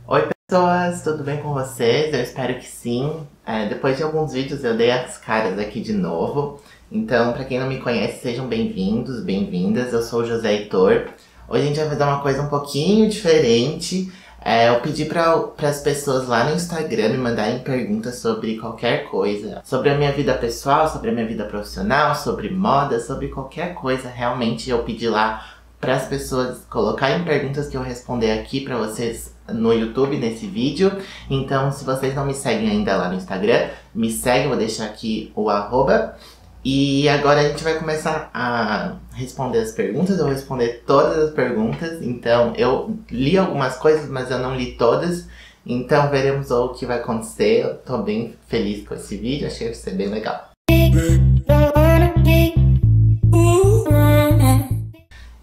Oi pessoas, tudo bem com vocês? Eu espero que sim. Depois de alguns vídeos eu dei as caras aqui de novo. Então, pra quem não me conhece, sejam bem-vindos, bem-vindas. Eu sou o José Heitor. Hoje a gente vai fazer uma coisa um pouquinho diferente. Eu pedi para as pessoas lá no Instagram me mandarem perguntas sobre qualquer coisa. Sobre a minha vida pessoal, sobre a minha vida profissional, sobre moda, sobre qualquer coisa. Realmente eu pedi lá para as pessoas colocarem perguntas que eu responder aqui para vocês no YouTube, nesse vídeo. Então, se vocês não me seguem ainda lá no Instagram, me segue, vou deixar aqui o arroba. E agora a gente vai começar a responder as perguntas. Eu vou responder todas as perguntas. Então, eu li algumas coisas, mas eu não li todas. Então, veremos o que vai acontecer. Eu tô bem feliz com esse vídeo, achei que vai ser bem legal.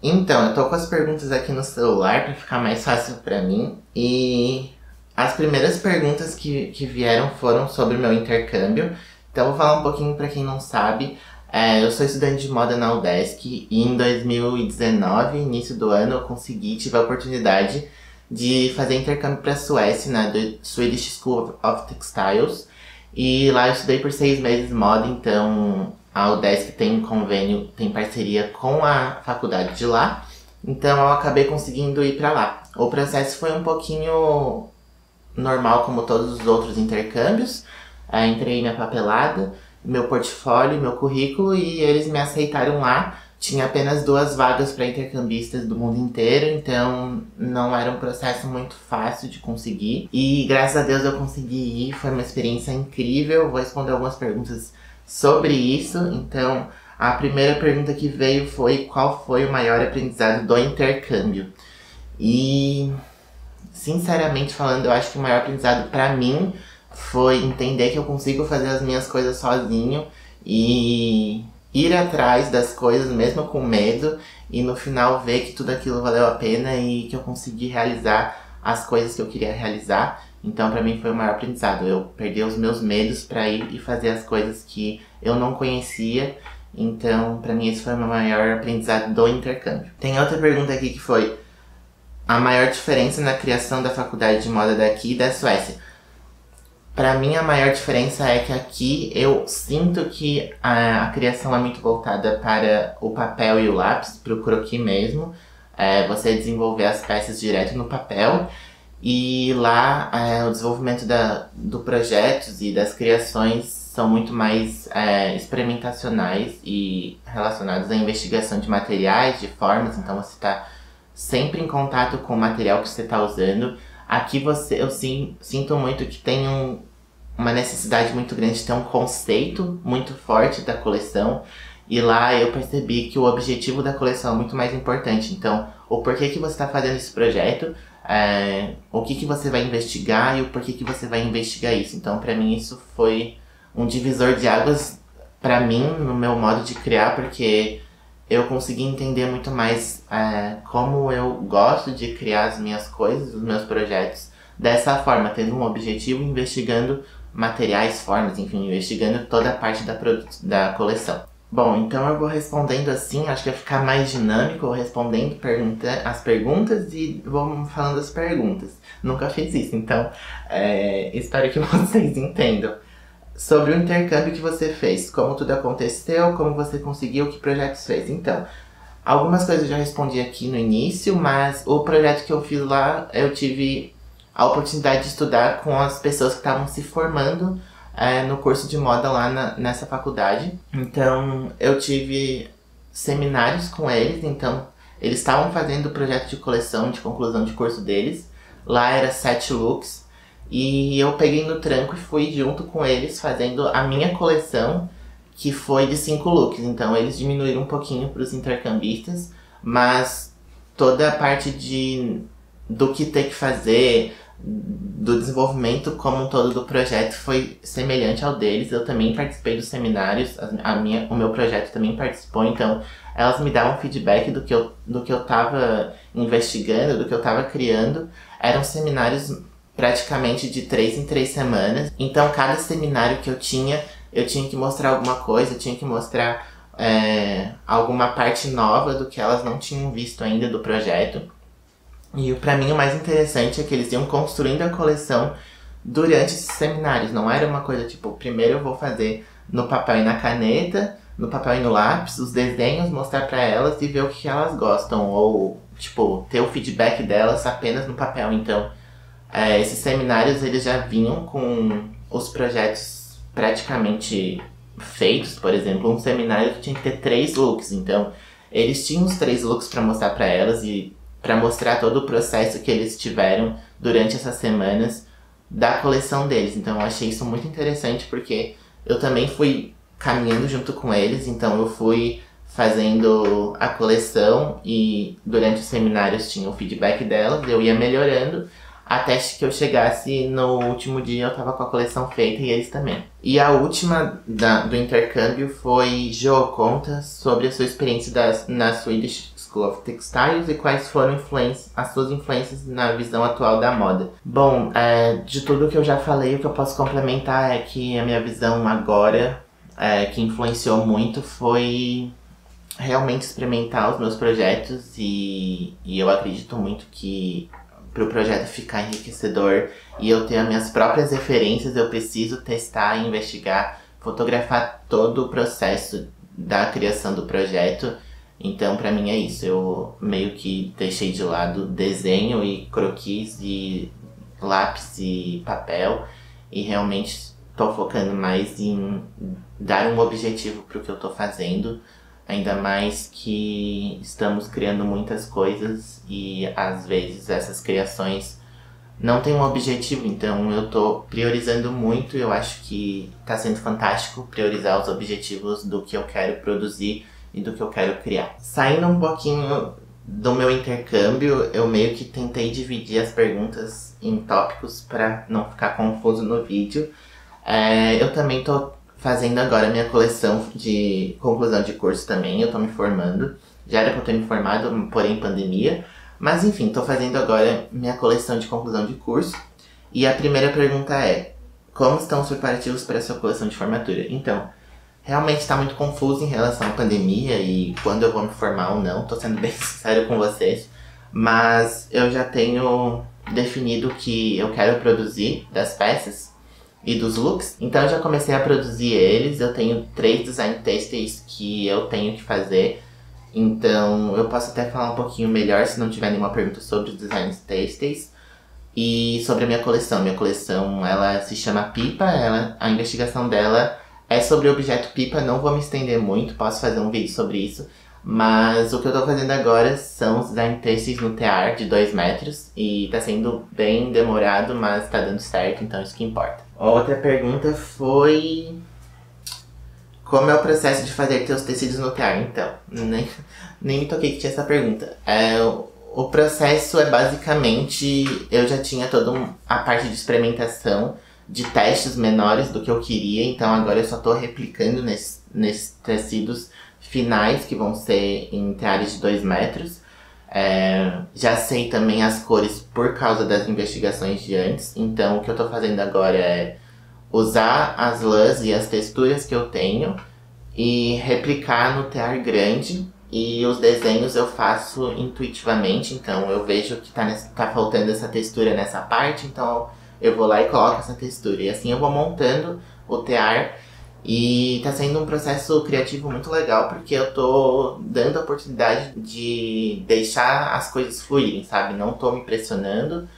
Então, eu tô com as perguntas aqui no celular pra ficar mais fácil pra mim. E as primeiras perguntas que vieram foram sobre o meu intercâmbio. Então, eu vou falar um pouquinho pra quem não sabe. Eu sou estudante de moda na UDESC e em 2019, início do ano, eu tive a oportunidade de fazer intercâmbio pra Suécia, na Swedish School of Textiles. E lá eu estudei por 6 meses moda, então a UDESC tem convênio, tem parceria com a faculdade de lá. Então eu acabei conseguindo ir pra lá. O processo foi um pouquinho normal, como todos os outros intercâmbios. Entrei na papelada, meu portfólio, meu currículo, e eles me aceitaram lá. Tinha apenas 2 vagas para intercambistas do mundo inteiro, então não era um processo muito fácil de conseguir. E graças a Deus eu consegui ir, foi uma experiência incrível. Vou responder algumas perguntas sobre isso. Então, a primeira pergunta que veio foi: qual foi o maior aprendizado do intercâmbio? E, sinceramente falando, eu acho que o maior aprendizado para mim foi entender que eu consigo fazer as minhas coisas sozinho e ir atrás das coisas mesmo com medo, e no final ver que tudo aquilo valeu a pena e que eu consegui realizar as coisas que eu queria realizar. Então pra mim foi o maior aprendizado, eu perder os meus medos pra ir e fazer as coisas que eu não conhecia. Então pra mim esse foi o meu maior aprendizado do intercâmbio. Tem outra pergunta aqui que foi: a maior diferença na criação da faculdade de moda daqui e da Suécia? Pra mim, a maior diferença é que aqui eu sinto que a criação é muito voltada para o papel e o lápis, para o croquis mesmo. Você desenvolver as peças direto no papel. E lá, o desenvolvimento do projetos e das criações são muito mais experimentacionais e relacionados à investigação de materiais, de formas. Então você está sempre em contato com o material que você está usando. Aqui eu sinto muito que tem uma necessidade muito grande de ter um conceito muito forte da coleção. E lá eu percebi que o objetivo da coleção é muito mais importante. Então, o porquê que você está fazendo esse projeto, o que você vai investigar e o porquê que você vai investigar isso. Então, pra mim, isso foi um divisor de águas pra mim, no meu modo de criar, porque eu consegui entender muito mais como eu gosto de criar as minhas coisas, os meus projetos, dessa forma, tendo um objetivo, investigando materiais, formas, enfim, investigando toda a parte da coleção. Bom, então eu vou respondendo assim, acho que vai ficar mais dinâmico, vou respondendo as perguntas e vou falando as perguntas. Nunca fiz isso, então espero que vocês entendam. Sobre o intercâmbio que você fez, como tudo aconteceu, como você conseguiu, que projetos fez. Então, algumas coisas eu já respondi aqui no início, mas o projeto que eu fiz lá, eu tive a oportunidade de estudar com as pessoas que estavam se formando no curso de moda lá nessa faculdade. Então, eu tive seminários com eles, então eles estavam fazendo o projeto de coleção, de conclusão de curso deles. Lá era 7 looks. E eu peguei no tranco e fui junto com eles fazendo a minha coleção, que foi de 5 looks. Então eles diminuíram um pouquinho para os intercambistas, mas toda a parte do que ter que fazer, do desenvolvimento como um todo do projeto foi semelhante ao deles. Eu também participei dos seminários, o meu projeto também participou, então elas me davam feedback do que eu tava investigando, do que eu tava criando. Eram seminários praticamente de 3 em 3 semanas. Então cada seminário que eu tinha que mostrar alguma coisa, eu tinha que mostrar alguma parte nova do que elas não tinham visto ainda do projeto. E pra mim o mais interessante é que eles iam construindo a coleção durante esses seminários. Não era uma coisa tipo, primeiro eu vou fazer no papel e na caneta, no papel e no lápis, os desenhos, mostrar pra elas e ver o que elas gostam. Ou, tipo, ter o feedback delas apenas no papel. Então, esses seminários eles já vinham com os projetos praticamente feitos. Por exemplo, um seminário tinha que ter 3 looks. Então, eles tinham os 3 looks pra mostrar pra elas e pra mostrar todo o processo que eles tiveram durante essas semanas da coleção deles. Então eu achei isso muito interessante porque eu também fui caminhando junto com eles, então eu fui fazendo a coleção e durante os seminários tinha o feedback delas, eu ia melhorando até que eu chegasse no último dia eu tava com a coleção feita e eles também. E a última do intercâmbio foi: Jo, conta sobre a sua experiência na Swedish School of Textiles e quais foram as suas influências na visão atual da moda. Bom, de tudo que eu já falei, o que eu posso complementar é que a minha visão agora, que influenciou muito, foi realmente experimentar os meus projetos e eu acredito muito que para o projeto ficar enriquecedor e eu ter as minhas próprias referências, eu preciso testar, investigar, fotografar todo o processo da criação do projeto. Então, pra mim é isso. Eu meio que deixei de lado desenho e croquis e lápis e papel e realmente tô focando mais em dar um objetivo pro que eu tô fazendo. Ainda mais que estamos criando muitas coisas e às vezes essas criações não têm um objetivo, então eu tô priorizando muito e eu acho que tá sendo fantástico priorizar os objetivos do que eu quero produzir e do que eu quero criar. Saindo um pouquinho do meu intercâmbio, eu meio que tentei dividir as perguntas em tópicos para não ficar confuso no vídeo. Eu também tô fazendo agora minha coleção de conclusão de curso também, eu tô me formando. Já era pra eu ter me formado, porém pandemia. Mas enfim, tô fazendo agora minha coleção de conclusão de curso. E a primeira pergunta é: como estão os preparativos para a sua coleção de formatura? Então, realmente está muito confuso em relação à pandemia e quando eu vou me formar ou não, tô sendo bem sincero com vocês. Mas eu já tenho definido o que eu quero produzir das peças e dos looks. Então eu já comecei a produzir eles, eu tenho 3 design têxteis que eu tenho que fazer. Então eu posso até falar um pouquinho melhor se não tiver nenhuma pergunta sobre os designs têxteis. E sobre a minha coleção. Minha coleção, ela se chama Pipa, a investigação dela é sobre o objeto pipa, não vou me estender muito, posso fazer um vídeo sobre isso. Mas o que eu tô fazendo agora são os design têxteis no tear de 2 metros. E tá sendo bem demorado, mas tá dando certo, então isso que importa. Outra pergunta foi: como é o processo de fazer teus tecidos no tear? Então, nem me toquei que tinha essa pergunta. O processo é basicamente, eu já tinha toda a parte de experimentação, de testes menores do que eu queria, então agora eu só tô replicando nesses tecidos finais, que vão ser em teares de 2 metros. Já sei também as cores por causa das investigações de antes, então o que eu tô fazendo agora é usar as lãs e as texturas que eu tenho e replicar no tear grande. E os desenhos eu faço intuitivamente, então eu vejo que tá faltando essa textura nessa parte, então eu vou lá e coloco essa textura. E assim eu vou montando o tear. E tá sendo um processo criativo muito legal, porque eu tô dando a oportunidade de deixar as coisas fluírem, sabe? Não tô me pressionando,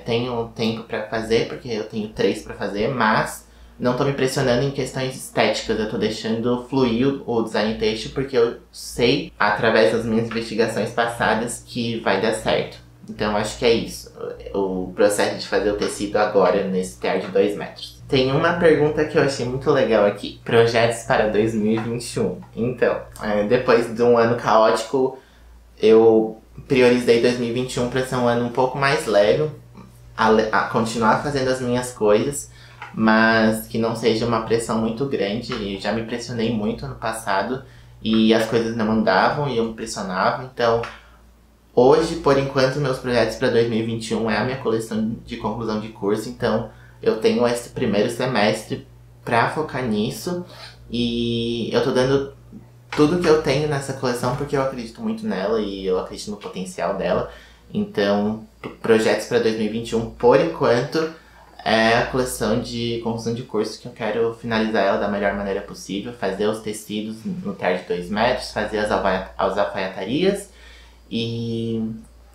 tenho tempo pra fazer, porque eu tenho 3 pra fazer, mas não tô me pressionando em questões estéticas, eu tô deixando fluir o design têxtil, porque eu sei, através das minhas investigações passadas, que vai dar certo. Então acho que é isso, o processo de fazer o tecido agora nesse tear de 2 metros. Tem uma pergunta que eu achei muito legal aqui: projetos para 2021. Então, depois de um ano caótico, eu priorizei 2021 para ser um ano um pouco mais leve, a continuar fazendo as minhas coisas, mas que não seja uma pressão muito grande. Eu já me pressionei muito ano passado e as coisas não andavam e eu me pressionava. Então, hoje, por enquanto, meus projetos para 2021 é a minha coleção de conclusão de curso. Então, eu tenho esse primeiro semestre pra focar nisso e eu tô dando tudo que eu tenho nessa coleção porque eu acredito muito nela e eu acredito no potencial dela. Então, projetos para 2021, por enquanto, é a coleção de conclusão de curso que eu quero finalizar ela da melhor maneira possível, fazer os tecidos no TAR de 2 metros, fazer as alfaiatarias e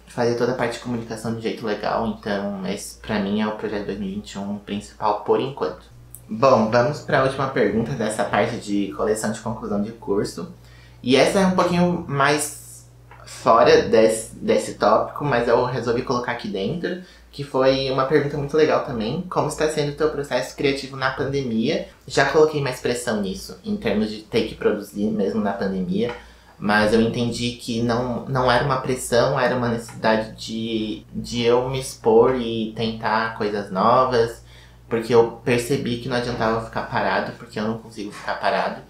fazer toda a parte de comunicação de jeito legal. Então, esse pra mim é o projeto 2021 principal por enquanto. Bom, vamos para a última pergunta dessa parte de coleção de conclusão de curso. E essa é um pouquinho mais fora desse tópico, mas eu resolvi colocar aqui dentro, que foi uma pergunta muito legal também. Como está sendo o teu processo criativo na pandemia? Já coloquei mais pressão nisso, em termos de ter que produzir mesmo na pandemia. Mas eu entendi que não era uma pressão, era uma necessidade de eu me expor e tentar coisas novas. Porque eu percebi que não adiantava ficar parado, porque eu não consigo ficar parado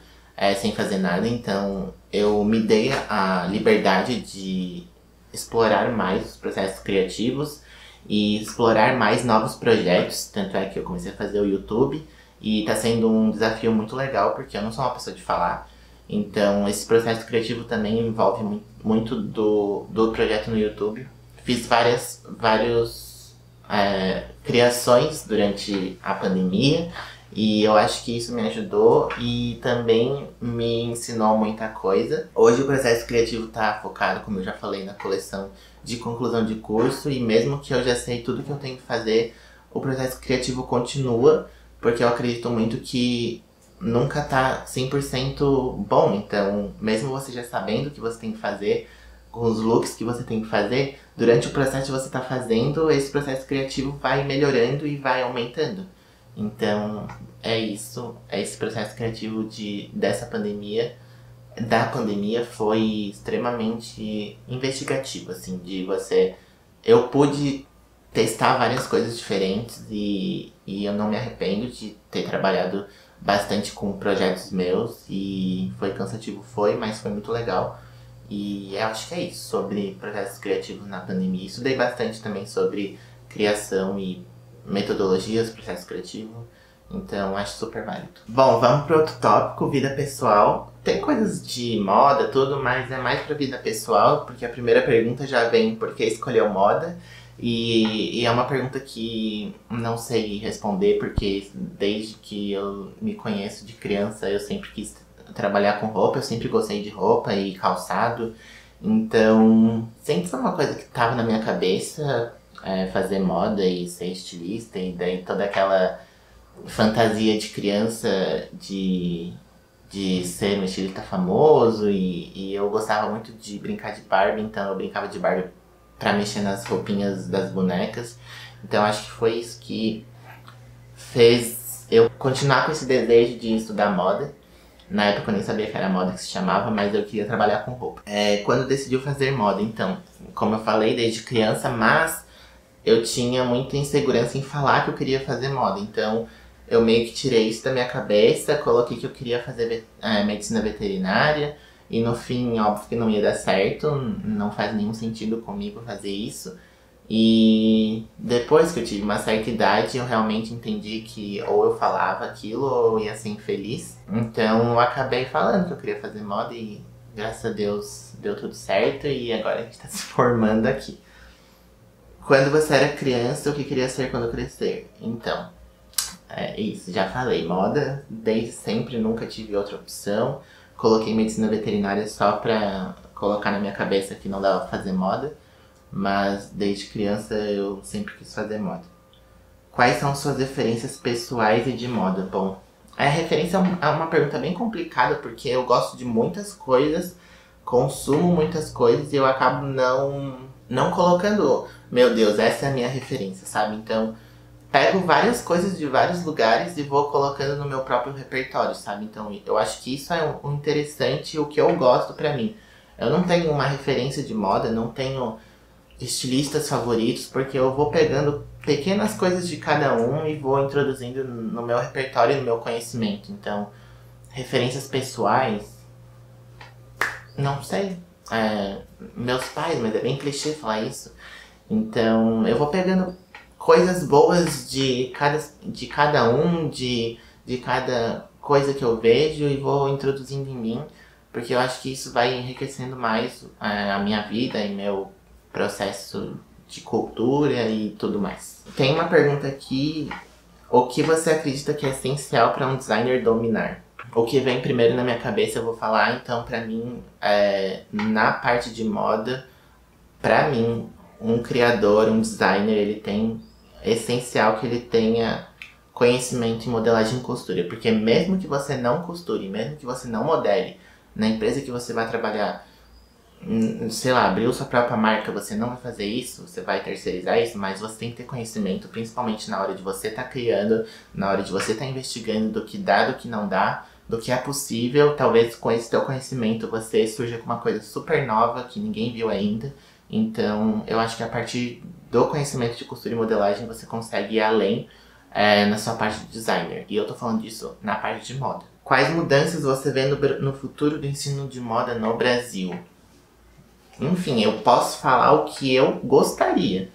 sem fazer nada. Então eu me dei a liberdade de explorar mais os processos criativos e explorar mais novos projetos. Tanto é que eu comecei a fazer o YouTube e tá sendo um desafio muito legal, porque eu não sou uma pessoa de falar. Então esse processo criativo também envolve muito do projeto no YouTube. Fiz várias criações durante a pandemia e eu acho que isso me ajudou e também me ensinou muita coisa. Hoje o processo criativo está focado, como eu já falei, na coleção de conclusão de curso, e mesmo que eu já sei tudo que eu tenho que fazer, o processo criativo continua, porque eu acredito muito que nunca tá 100% bom. Então, mesmo você já sabendo o que você tem que fazer, com os looks que você tem que fazer, durante o processo que você está fazendo, esse processo criativo vai melhorando e vai aumentando. Então, é isso. Esse processo criativo da pandemia foi extremamente investigativo, assim, eu pude testar várias coisas diferentes e eu não me arrependo de ter trabalhado bastante com projetos meus, e foi cansativo, mas foi muito legal. E eu acho que é isso, sobre processos criativos na pandemia. Estudei bastante também sobre criação e metodologias, processo criativo. Então, acho super válido. Bom, vamos para outro tópico, vida pessoal. Tem coisas de moda, tudo, mas é mais para vida pessoal, porque a primeira pergunta já vem por que escolheu moda. E é uma pergunta que não sei responder, porque desde que eu me conheço de criança, eu sempre quis trabalhar com roupa, eu sempre gostei de roupa e calçado. Então, sempre foi uma coisa que tava na minha cabeça, fazer moda e ser estilista, e daí toda aquela fantasia de criança de ser um estilista famoso, e eu gostava muito de brincar de Barbie, então eu brincava de Barbie pra mexer nas roupinhas das bonecas. Então acho que foi isso que fez eu continuar com esse desejo de estudar moda. Na época eu nem sabia que era moda que se chamava, mas eu queria trabalhar com roupa. Quando decidiu fazer moda, então, como eu falei, desde criança, mas eu tinha muita insegurança em falar que eu queria fazer moda. Então eu meio que tirei isso da minha cabeça, coloquei que eu queria fazer medicina veterinária. E no fim, óbvio que não ia dar certo, não faz nenhum sentido comigo fazer isso. E depois que eu tive uma certa idade, eu realmente entendi que ou eu falava aquilo ou eu ia ser infeliz. Então eu acabei falando que eu queria fazer moda e graças a Deus deu tudo certo, e agora a gente tá se formando aqui. Quando você era criança, o que queria ser quando crescer? Então, é isso, já falei, moda desde sempre, nunca tive outra opção. Coloquei medicina veterinária só pra colocar na minha cabeça que não dava pra fazer moda, mas desde criança eu sempre quis fazer moda. Quais são suas referências pessoais e de moda? Bom, a referência é uma pergunta bem complicada, porque eu gosto de muitas coisas, consumo muitas coisas, e eu acabo não colocando, meu Deus, essa é a minha referência, sabe? Então, pego várias coisas de vários lugares e vou colocando no meu próprio repertório, sabe? Então eu acho que isso é o interessante, o que eu gosto pra mim. Eu não tenho uma referência de moda, não tenho estilistas favoritos, porque eu vou pegando pequenas coisas de cada um e vou introduzindo no meu repertório e no meu conhecimento. Então, referências pessoais, não sei. Meus pais, mas é bem clichê falar isso. Então, eu vou pegando coisas boas de cada um, de cada coisa que eu vejo, e vou introduzindo em mim, porque eu acho que isso vai enriquecendo mais a minha vida e processo de cultura e tudo mais. Tem uma pergunta aqui: o que você acredita que é essencial para um designer dominar? O que vem primeiro na minha cabeça eu vou falar. Então, pra mim, na parte de moda, pra mim, um criador, um designer, ele tem essencial que ele tenha conhecimento em modelagem e costura. Porque mesmo que você não costure, mesmo que você não modele, na empresa que você vai trabalhar, sei lá, abriu sua própria marca, você não vai fazer isso, você vai terceirizar isso, mas você tem que ter conhecimento, principalmente na hora de você estar criando, na hora de você estar investigando do que dá, do que não dá, do que é possível. Talvez com esse teu conhecimento você surja com uma coisa super nova que ninguém viu ainda. Então, eu acho que a partir do conhecimento de costura e modelagem você consegue ir além na sua parte de designer. E eu tô falando disso na parte de moda. Quais mudanças você vê no futuro do ensino de moda no Brasil? Enfim, eu posso falar o que eu gostaria,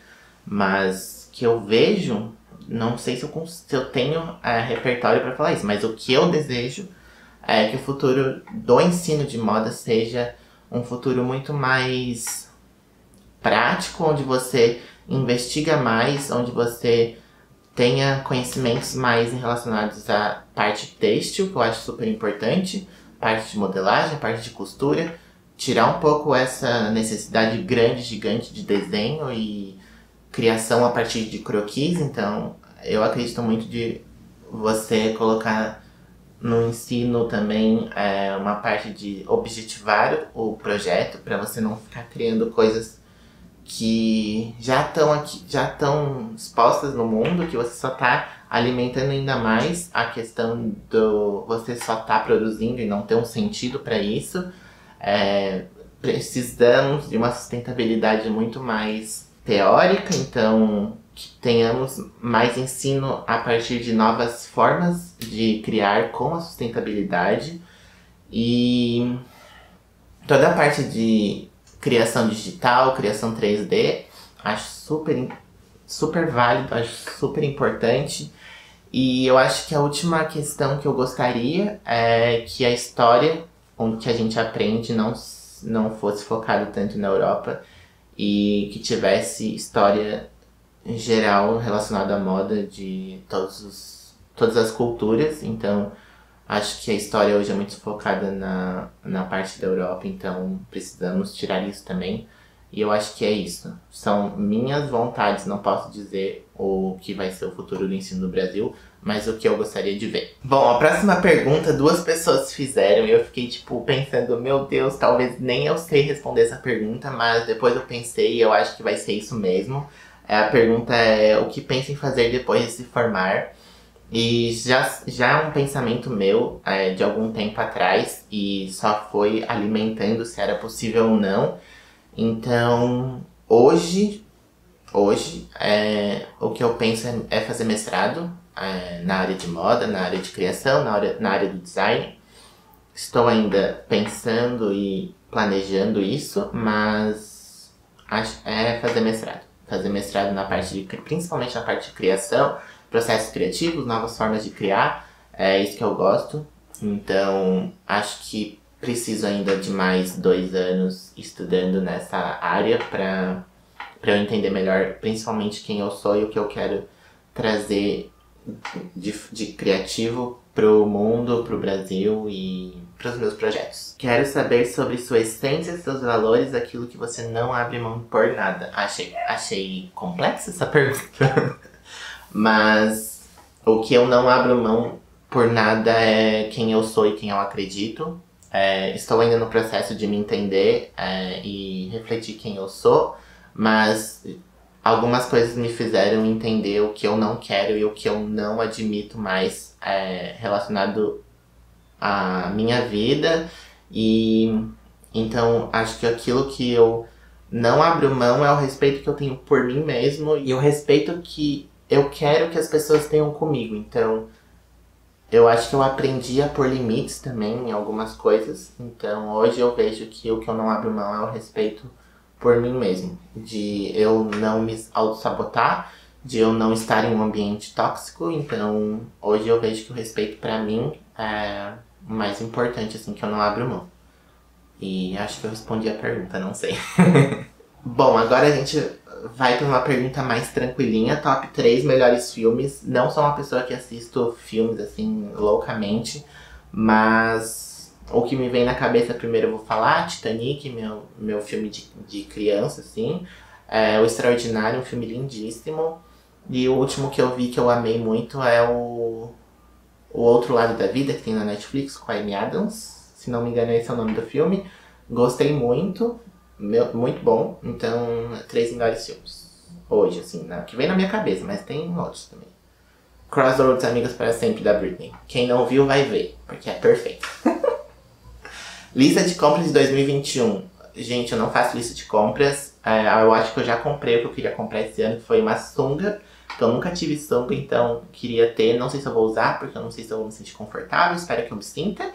mas que eu vejo, não sei se eu tenho repertório para falar isso, mas o que eu desejo é que o futuro do ensino de moda seja um futuro muito mais prático, onde você investiga mais, onde você tenha conhecimentos mais relacionados à parte têxtil, que eu acho super importante, parte de modelagem, parte de costura, tirar um pouco essa necessidade grande, gigante de desenho e criação a partir de croquis. Então, eu acredito muito de você colocar no ensino também uma parte de objetivar o projeto, para você não ficar criando coisas que já estão expostas no mundo, que você só está alimentando ainda mais a questão do você só tá produzindo e não ter um sentido para isso. Precisamos de uma sustentabilidade muito mais teórica, então que tenhamos mais ensino a partir de novas formas de criar com a sustentabilidade. E toda a parte de criação digital, criação 3D, acho super válido, acho super importante. E eu acho que a última questão que eu gostaria é que a história, onde que a gente aprende, não fosse focada tanto na Europa e que tivesse história em geral relacionada à moda de todas as culturas. Então, acho que a história hoje é muito focada na parte da Europa, então precisamos tirar isso também. E eu acho que é isso. São minhas vontades, não posso dizer o que vai ser o futuro do ensino no Brasil, mas o que eu gostaria de ver. Bom, a próxima pergunta 2 pessoas fizeram e eu fiquei pensando, meu Deus, talvez nem eu sei responder essa pergunta, mas depois eu pensei e eu acho que vai ser isso mesmo. A pergunta é: o que pensa em fazer depois de se formar? E já é um pensamento meu de algum tempo atrás e só foi alimentando se era possível ou não. Então, hoje o que eu penso é fazer mestrado na área de moda, na área de criação, na área do design. Estou ainda pensando e planejando isso, mas fazer mestrado. Fazer mestrado principalmente na parte de criação, processos criativos, novas formas de criar. É isso que eu gosto. Então, acho que preciso ainda de mais 2 anos estudando nessa área para eu entender melhor, principalmente quem eu sou e o que eu quero trazer de criativo pro mundo, pro Brasil e pros meus projetos. Quero saber sobre sua essência, seus valores, aquilo que você não abre mão por nada. Achei complexa essa pergunta. Mas o que eu não abro mão por nada é quem eu sou e quem eu acredito. Estou ainda no processo de me entender e refletir quem eu sou, mas algumas coisas me fizeram entender o que eu não quero e o que eu não admito mais relacionado à minha vida. E então acho que aquilo que eu não abro mão é o respeito que eu tenho por mim mesmo e o respeito que eu quero que as pessoas tenham comigo. Então, eu acho que eu aprendi a pôr limites também em algumas coisas. Então, hoje eu vejo que o que eu não abro mão é o respeito por mim mesmo. De eu não me auto-sabotar, de eu não estar em um ambiente tóxico. Então, hoje eu vejo que o respeito pra mim é o mais importante, assim, que eu não abro mão. E acho que eu respondi a pergunta, não sei. Bom, agora a gente vai para uma pergunta mais tranquilinha. Top 3 melhores filmes. Não sou uma pessoa que assisto filmes assim loucamente, mas o que me vem na cabeça primeiro eu vou falar: Titanic, meu filme de criança, assim. O Extraordinário, um filme lindíssimo. E o último que eu vi que eu amei muito é o Outro Lado da Vida, que tem na Netflix, com a Amy Adams. Se não me engano, esse é o nome do filme. Gostei muito. Muito bom. Então, 3 melhores filmes. Hoje, assim, né? Que vem na minha cabeça, mas tem outros também. Crossroads, Amigas para Sempre, da Britney. Quem não viu, vai ver, porque é perfeito. Lista de compras de 2021. Gente, eu não faço lista de compras. Eu acho que eu já comprei o que eu queria comprar esse ano, que foi uma sunga. Que eu nunca tive sunga, então queria ter. Não sei se eu vou usar, porque eu não sei se eu vou me sentir confortável. Espero que eu me sinta.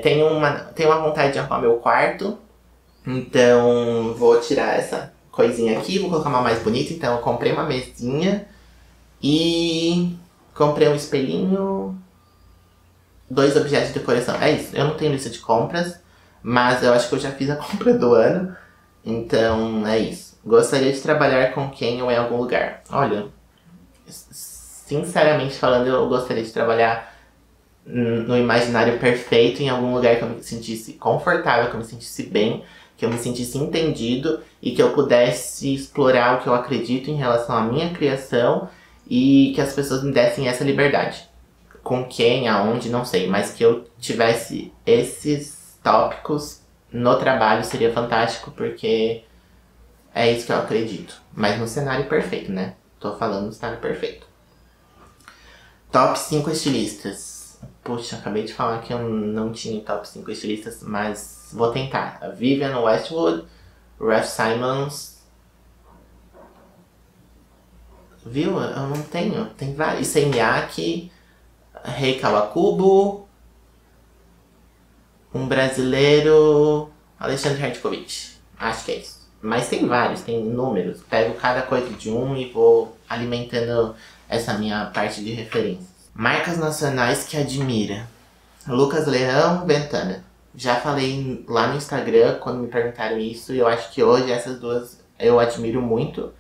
Tenho uma vontade de arrumar meu quarto. Então, vou tirar essa coisinha aqui, vou colocar uma mais bonita. Então, eu comprei uma mesinha e comprei um espelhinho, 2 objetos de decoração. É isso, eu não tenho lista de compras, mas eu acho que eu já fiz a compra do ano. Então, é isso. Gostaria de trabalhar com quem ou em algum lugar? Olha, sinceramente falando, eu gostaria de trabalhar no imaginário perfeito, em algum lugar que eu me sentisse confortável, que eu me sentisse bem, que eu me sentisse entendido e que eu pudesse explorar o que eu acredito em relação à minha criação e que as pessoas me dessem essa liberdade. Com quem, aonde, não sei, mas que eu tivesse esses tópicos no trabalho seria fantástico, porque é isso que eu acredito. Mas no cenário perfeito, né? Tô falando no cenário perfeito. Top 5 estilistas. Puxa, acabei de falar que eu não tinha top 5 estilistas, mas vou tentar. A Vivienne Westwood, Raf Simons. Viu? Eu não tenho. Tem vários. Issey Miyake, Rei Kawakubo, um brasileiro, Alexandre Hertkovich. Acho que é isso. Mas tem vários, tem números. Pego cada coisa de um e vou alimentando essa minha parte de referências. Marcas nacionais que admira. Lucas Leão, Ventana. Já falei lá no Instagram quando me perguntaram isso, e eu acho que hoje essas duas eu admiro muito.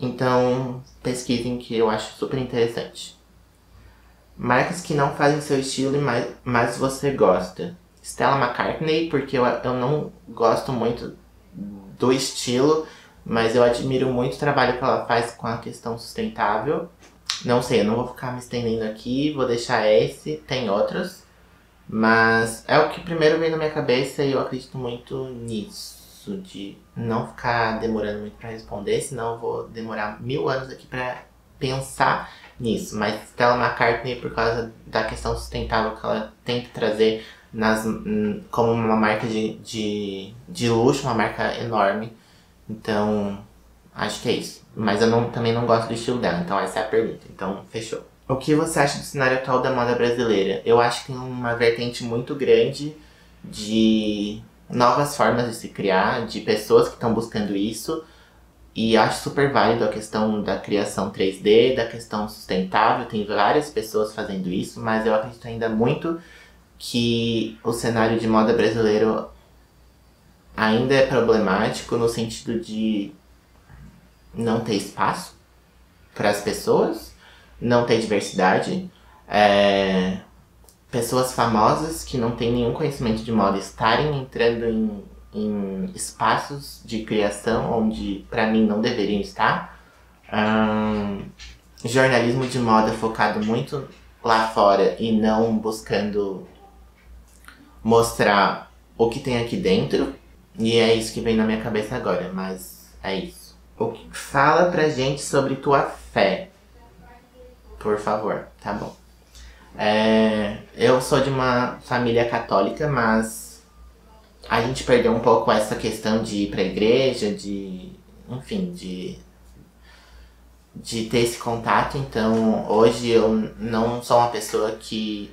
Então pesquisem, que eu acho super interessante. Marcas que não fazem seu estilo, mas você gosta. Stella McCartney, porque eu não gosto muito do estilo, mas eu admiro muito o trabalho que ela faz com a questão sustentável. Não sei, eu não vou ficar me estendendo aqui, vou deixar esse, tem outros. Mas é o que primeiro veio na minha cabeça e eu acredito muito nisso, de não ficar demorando muito pra responder, senão eu vou demorar 1000 anos aqui pra pensar nisso. Mas Stella McCartney, por causa da questão sustentável que ela tenta trazer como uma marca de luxo, uma marca enorme. Então, acho que é isso. Mas eu também não gosto do estilo dela, então essa é a pergunta. Então, fechou. O que você acha do cenário atual da moda brasileira? Eu acho que tem uma vertente muito grande de novas formas de se criar, de pessoas que estão buscando isso. E acho super válido a questão da criação 3D, da questão sustentável. Tem várias pessoas fazendo isso, mas eu acredito ainda muito que o cenário de moda brasileiro ainda é problemático no sentido de não ter espaço para as pessoas, não ter diversidade, pessoas famosas que não têm nenhum conhecimento de moda estarem entrando em espaços de criação onde para mim não deveriam estar. Jornalismo de moda focado muito lá fora e não buscando mostrar o que tem aqui dentro. E é isso que vem na minha cabeça agora, mas é isso. Fala pra gente sobre tua fé, por favor, tá bom. Eu sou de uma família católica, mas a gente perdeu um pouco essa questão de ir pra igreja, enfim, de ter esse contato. Então hoje eu não sou uma pessoa que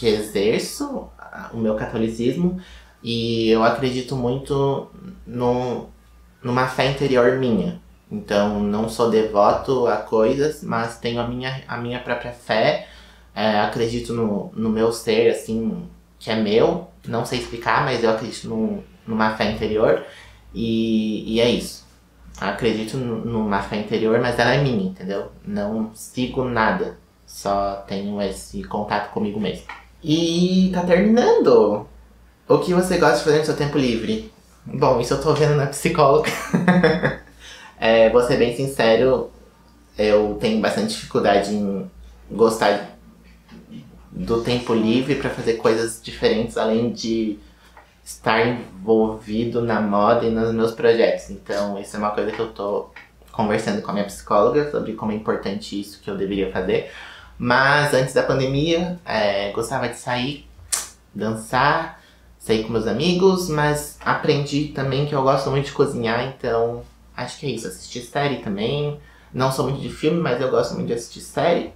exerço o meu catolicismo, e eu acredito muito numa fé interior minha. Então não sou devoto a coisas, mas tenho a minha própria fé. Acredito no meu ser, assim, que é meu. Não sei explicar, mas eu acredito numa fé interior. E é isso. Acredito numa fé interior, mas ela é minha, entendeu? Não sigo nada. Só tenho esse contato comigo mesmo. E tá terminando. O que você gosta de fazer no seu tempo livre? Bom, isso eu tô vendo na psicóloga. Vou ser bem sincero, eu tenho bastante dificuldade em gostar do tempo livre pra fazer coisas diferentes, além de estar envolvido na moda e nos meus projetos. Então, isso é uma coisa que eu tô conversando com a minha psicóloga sobre como é importante isso que eu deveria fazer. Mas antes da pandemia, gostava de sair, dançar, sair com meus amigos, mas aprendi também que eu gosto muito de cozinhar, então acho que é isso. Assistir série também. Não sou muito de filme, mas eu gosto muito de assistir série.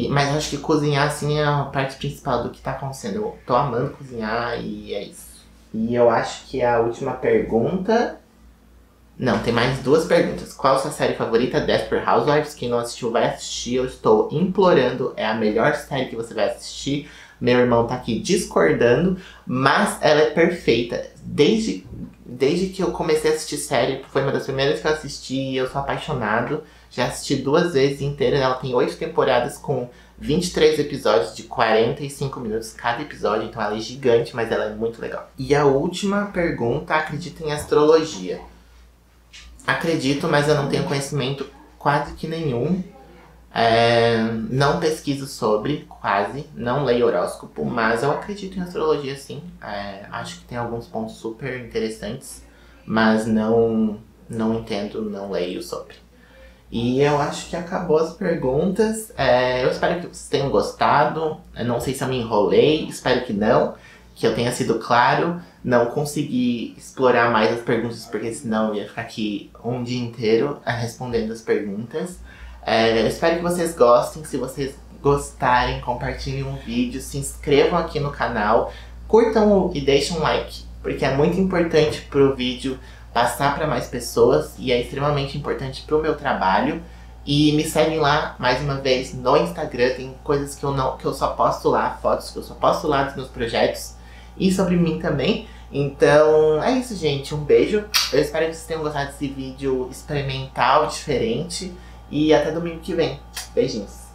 Mas acho que cozinhar, assim, é a parte principal do que tá acontecendo. Eu tô amando cozinhar e é isso. E eu acho que a última pergunta... Não, tem mais 2 perguntas. Qual a sua série favorita? Desperate Housewives. Quem não assistiu vai assistir. Eu estou implorando. É a melhor série que você vai assistir. Meu irmão tá aqui discordando. Mas ela é perfeita. Desde que eu comecei a assistir série, foi uma das primeiras que eu assisti e eu sou apaixonado. Já assisti 2 vezes inteira. Ela tem 8 temporadas com 23 episódios de 45 minutos cada episódio. Então ela é gigante, mas ela é muito legal. E a última pergunta, acredita em astrologia? Acredito, mas eu não tenho conhecimento quase que nenhum. Não pesquiso sobre, quase. Não leio horóscopo, mas eu acredito em astrologia, sim. Acho que tem alguns pontos super interessantes, mas não entendo, não leio sobre. E eu acho que acabou as perguntas. Eu espero que vocês tenham gostado. Eu não sei se eu me enrolei, espero que não. Que eu tenha sido claro. Não consegui explorar mais as perguntas, porque senão eu ia ficar aqui um dia inteiro respondendo as perguntas. Eu espero que vocês gostem. Se vocês gostarem, compartilhem um vídeo, se inscrevam aqui no canal, curtam e deixem um like, porque é muito importante pro vídeo passar para mais pessoas e é extremamente importante pro meu trabalho. E me seguem lá, mais uma vez, no Instagram. Tem coisas que eu só posto lá, fotos que eu só posto lá dos meus projetos e sobre mim também. Então é isso, gente. Um beijo. Eu espero que vocês tenham gostado desse vídeo experimental, diferente. E até domingo que vem. Beijinhos.